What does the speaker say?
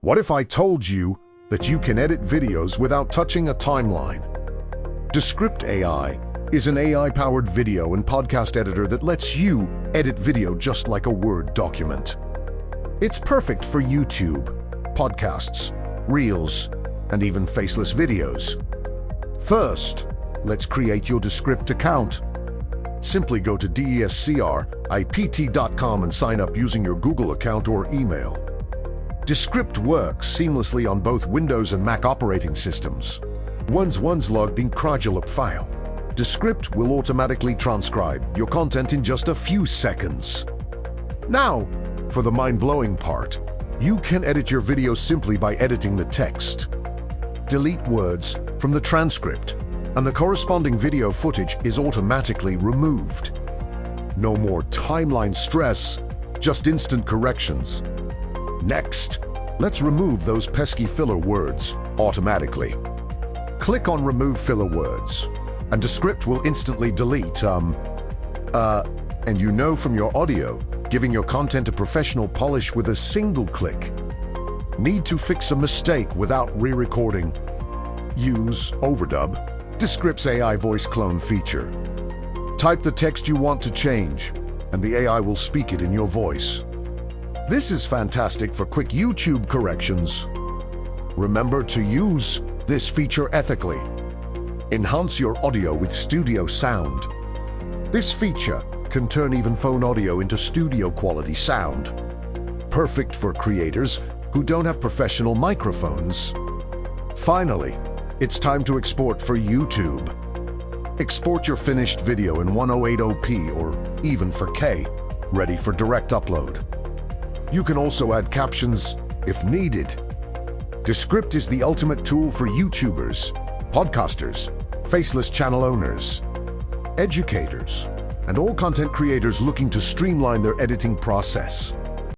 What if I told you that you can edit videos without touching a timeline? Descript AI is an AI-powered video and podcast editor that lets you edit video just like a Word document. It's perfect for YouTube, podcasts, Reels, and even faceless videos. First, let's create your Descript account. Simply go to descript.com and sign up using your Google account or email. Descript works seamlessly on both Windows and Mac operating systems. Once logged in Crajulup file, Descript will automatically transcribe your content in just a few seconds. Now, for the mind-blowing part, you can edit your video simply by editing the text. Delete words from the transcript, and the corresponding video footage is automatically removed. No more timeline stress, just instant corrections. Next, let's remove those pesky filler words automatically. Click on Remove Filler Words, and Descript will instantly delete, and you know from your audio, giving your content a professional polish with a single click. Need to fix a mistake without re-recording? Use Overdub, Descript's AI voice clone feature. Type the text you want to change, and the AI will speak it in your voice. This is fantastic for quick YouTube corrections. Remember to use this feature ethically. Enhance your audio with studio sound. This feature can turn even phone audio into studio quality sound. Perfect for creators who don't have professional microphones. Finally, it's time to export for YouTube. Export your finished video in 1080p or even 4K, ready for direct upload. You can also add captions if needed. Descript is the ultimate tool for YouTubers, podcasters, faceless channel owners, educators, and all content creators looking to streamline their editing process.